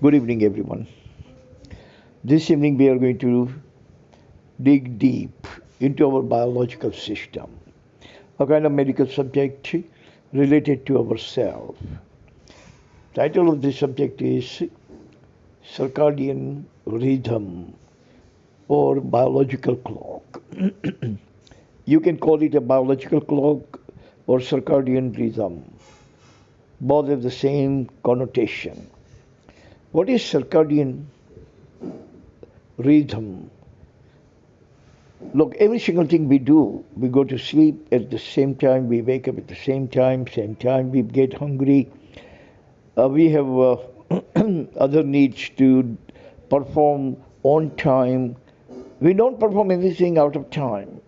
Good evening, everyone. This evening, we are going to dig deep into our biological system, a kind of medical subject related to ourselves. Title of this subject is circadian rhythm or biological clock. You can call it a biological clock or circadian rhythm. Both have the same connotation. What is circadian rhythm? Look, every single thing we do, we go to sleep at the same time, we wake up at the same time, we get hungry. We have other needs to perform on time. We don't perform anything out of time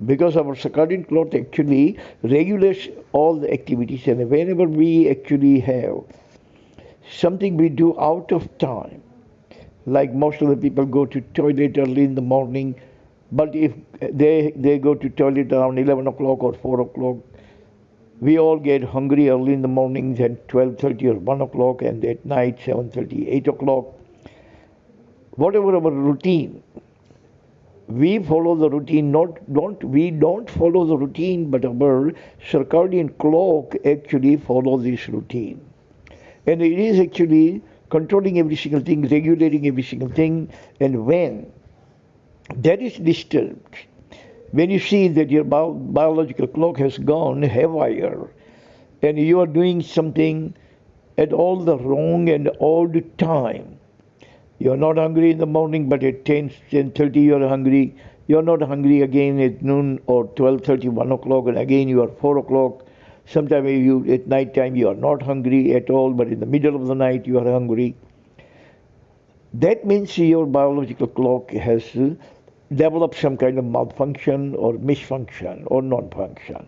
because our circadian clock actually regulates all the activities, and whenever we actually have something we do out of time, like most of the people go to toilet early in the morning, but if they go to toilet around 11 o'clock or 4 o'clock, we all get hungry early in the mornings at 12:30 or 1 o'clock, and at night 7:30, 8 o'clock. Whatever our routine, we follow the routine. We don't follow the routine, but our circadian clock actually follows this routine, and it is actually controlling every single thing, regulating every single thing. And when that is disturbed, when you see that your biological clock has gone haywire and you are doing something at all the wrong and odd time, you're not hungry in the morning, but at 10:30 you're hungry. You're not hungry again at noon or 12:30, 1 o'clock, and again you are 4 o'clock. Sometimes at night time you are not hungry at all, but in the middle of the night you are hungry. That means your biological clock has developed some kind of malfunction or misfunction or non-function.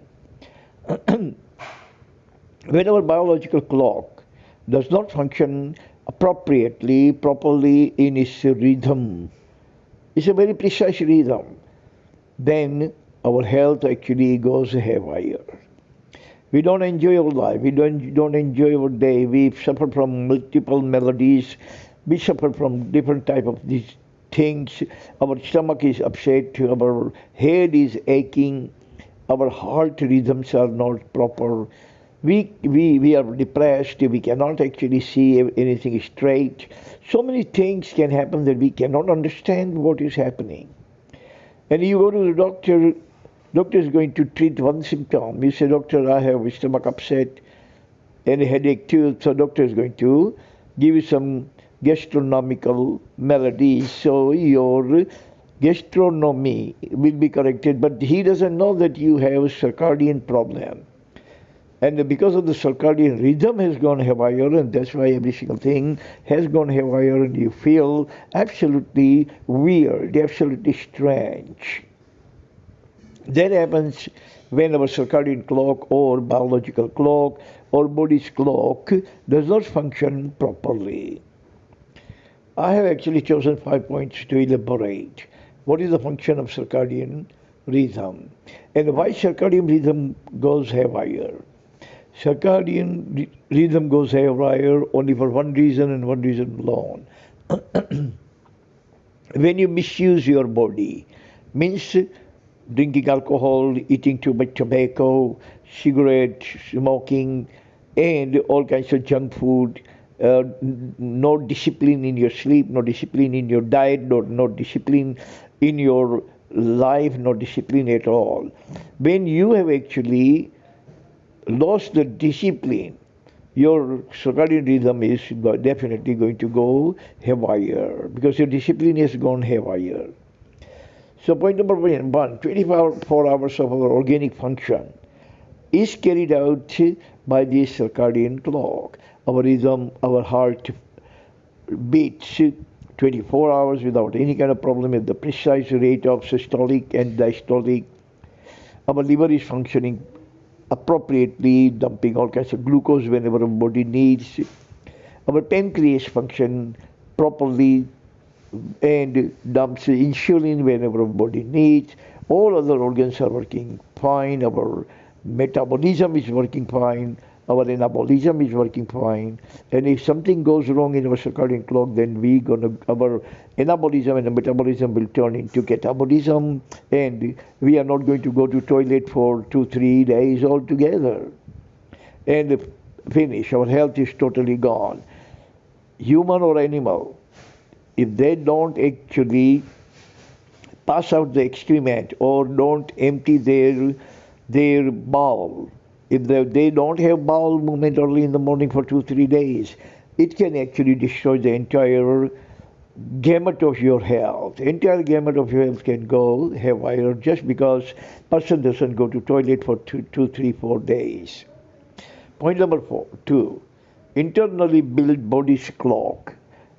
When our biological clock does not function appropriately, properly in its rhythm, it's a very precise rhythm, then our health actually goes haywire. We don't enjoy our life. We don't enjoy our day. We suffer from multiple maladies. We suffer from different type of these things. Our stomach is upset. Our head is aching. Our heart rhythms are not proper. We are depressed. We cannot actually see anything straight. So many things can happen that we cannot understand what is happening. And you go to the doctor. Doctor is going to treat one symptom. You say, doctor, I have stomach upset and a headache too. So doctor is going to give you some gastronomical maladies. So your gastronomy will be corrected. But he doesn't know that you have a circadian problem. And because of the circadian rhythm has gone haywire, and that's why every single thing has gone haywire, and you feel absolutely weird, absolutely strange. That happens when our circadian clock or biological clock or body's clock does not function properly. I have actually chosen 5 points to elaborate what is the function of circadian rhythm and why circadian rhythm goes haywire. Circadian rhythm goes haywire only for one reason and one reason alone. When you misuse your body, means drinking alcohol, eating too much tobacco, cigarette, smoking, and all kinds of junk food, no discipline in your sleep, no discipline in your diet, no discipline in your life, no discipline at all. When you have actually lost the discipline, your circadian rhythm is definitely going to go haywire because your discipline has gone haywire. So point number one, 24 hours of our organic function is carried out by the circadian clock. Our rhythm, our heart beats 24 hours without any kind of problem at the precise rate of systolic and diastolic. Our liver is functioning appropriately, dumping all kinds of glucose whenever our body needs. Our pancreas function properly and dumps insulin whenever our body needs. All other organs are working fine. Our metabolism is working fine. our anabolism is working fine. And if something goes wrong in our circadian clock, then our anabolism and metabolism will turn into catabolism, and we are not going to go to toilet for 2-3 days altogether. And finish. Our health is totally gone. Human or animal, if they don't actually pass out the excrement or don't empty their bowel, if they don't have bowel movement early in the morning for 2-3 days, it can actually destroy the entire gamut of your health. Entire gamut of your health can go haywire just because person doesn't go to toilet for 2, 3, 4 days. Point number 2, internally built body's clock.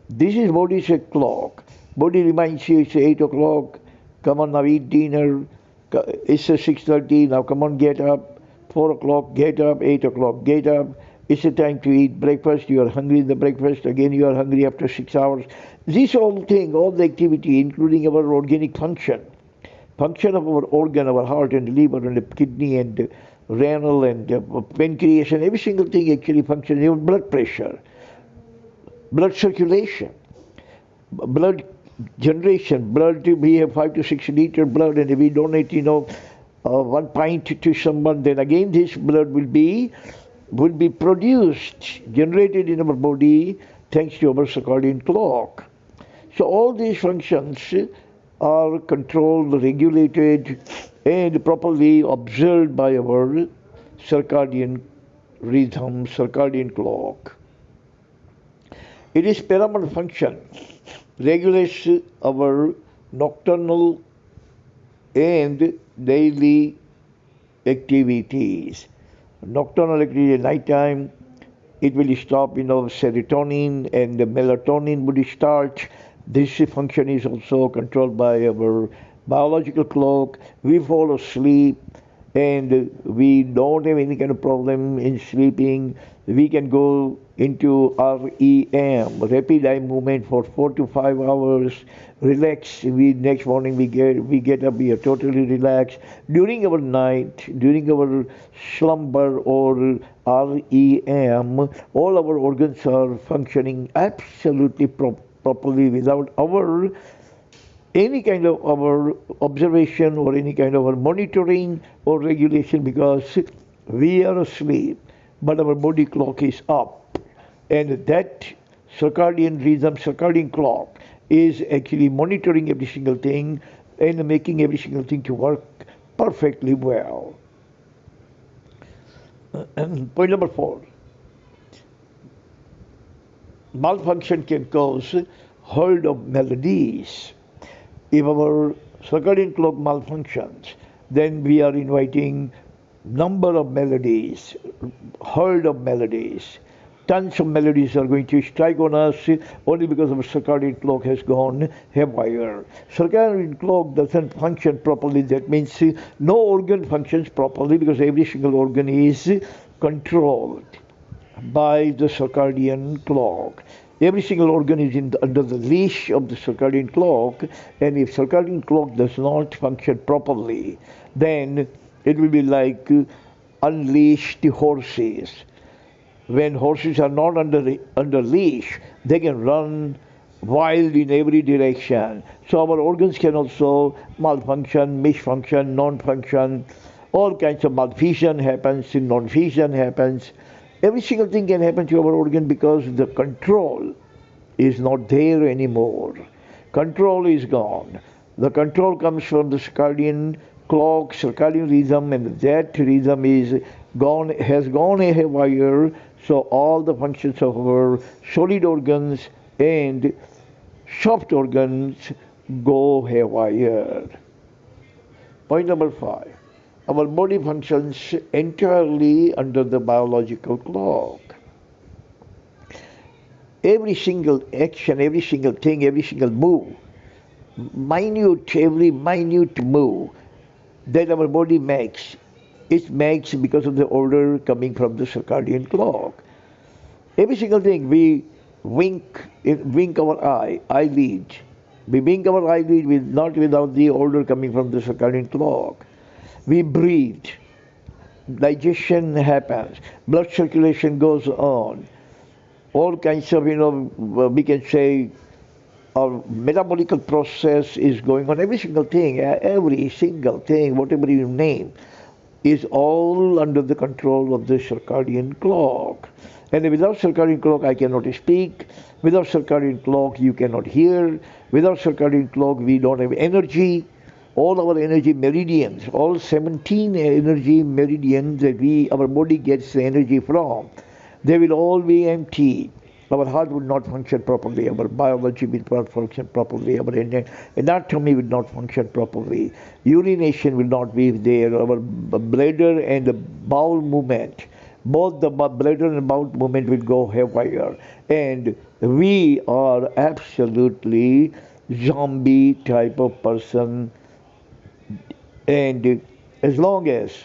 This is body's clock. Body reminds you it's 8 o'clock. Come on, now eat dinner. It's 6:30. Now come on, get up. 4 o'clock, get up. 8 o'clock, get up. It's the time to eat breakfast. You are hungry in the breakfast. Again, you are hungry after 6 hours. This whole thing, all the activity, including our organic function of our organ, our heart and liver and the kidney and renal and pancreas and every single thing actually functions. Your blood pressure, blood circulation, blood generation, blood, we have 5 to 6 liter blood, and if we donate, 1 pint to someone, then again this blood will be produced, generated in our body thanks to our circadian clock. So all these functions are controlled, regulated, and properly observed by our circadian rhythm, circadian clock. It is paramount function, regulates our nocturnal and daily activities. Nocturnal activity at night time, it will stop, serotonin and the melatonin would start. This function is also controlled by our biological clock. We fall asleep and we don't have any kind of problem in sleeping. We can go into REM, rapid eye movement, for 4 to 5 hours. Relax. Next morning we get up. We are totally relaxed. During our night, during our slumber or REM, all our organs are functioning absolutely properly without any kind of our observation or any kind of our monitoring or regulation, because we are asleep, but our body clock is up. And that circadian rhythm, circadian clock is actually monitoring every single thing and making every single thing to work perfectly well. Point number 4. Malfunction can cause herd of melodies. If our circadian clock malfunctions, then we are inviting number of melodies, herd of melodies. Tons of melodies are going to strike on us only because our circadian clock has gone haywire. Circadian clock doesn't function properly. That means no organ functions properly, because every single organ is controlled by the circadian clock. Every single organ is under the leash of the circadian clock, and if circadian clock does not function properly, then it will be like unleashed horses. When horses are not under leash, they can run wild in every direction. So our organs can also malfunction, misfunction, non-function. All kinds of malfeasance happens, non-feasance happens. Every single thing can happen to our organ because the control is not there anymore. Control is gone. The control comes from the circadian clock, circadian rhythm, and that rhythm has gone haywire. So all the functions of our solid organs and soft organs go haywire. Point number 5. Our body functions entirely under the biological clock. Every single action, every single thing, every single move, every minute move that our body makes, it makes because of the order coming from the circadian clock. Every single thing, we wink our eyelid. We wink our eyelid not without the order coming from the circadian clock. We breathe. digestion happens, blood circulation goes on, all kinds of, we can say, our metabolical process is going on. Every single thing, whatever you name, is all under the control of the circadian clock. And without circadian clock, I cannot speak. Without circadian clock, you cannot hear. Without circadian clock, we don't have energy. All our energy meridians, all 17 energy meridians that our body gets the energy from, they will all be empty. Our heart would not function properly, our biology will not function properly, our anatomy will not function properly, urination will not be there, our bladder and the bowel movement, both the bladder and bowel movement will go haywire. And we are absolutely zombie type of person. And as long as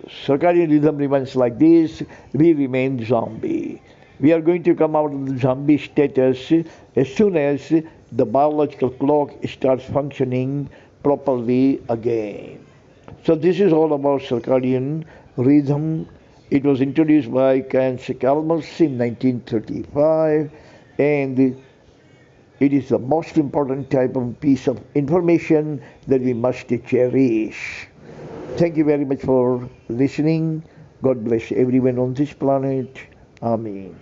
circadian rhythm remains like this, we remain zombie. We are going to come out of the zombie status as soon as the biological clock starts functioning properly again. So this is all about circadian rhythm. It was introduced by Hans Kalmos in 1935, and it is the most important type of piece of information that we must cherish. Thank you very much for listening. God bless everyone on this planet. Amen.